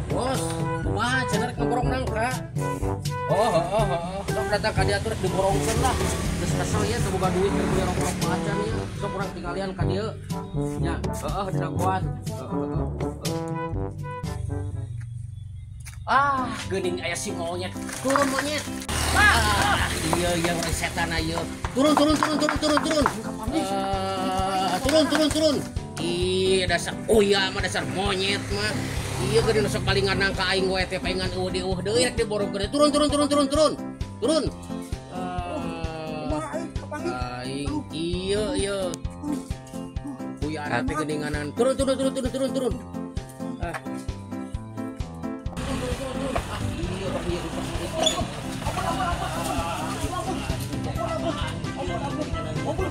Bos, wah, cenah ngeborong nangka. Sok datang ka dia tuh diborongkeun lah. Geus kesel ya teu boga duit keur beli rokok macan ya. Sok urang tingalian ka dieu. Nya, dina kuat. Geuning aya si monyet. Turun monyet. Iya urang setan ayeuna. Turun. Turun. Ih, dasar mah dasar monyet mah. Iya geuning sok palingan nangka aing we teh paingan deui rek diborongkeun. Turun. Aing iya. Buyana teh geuninganan. Turun. Ampun,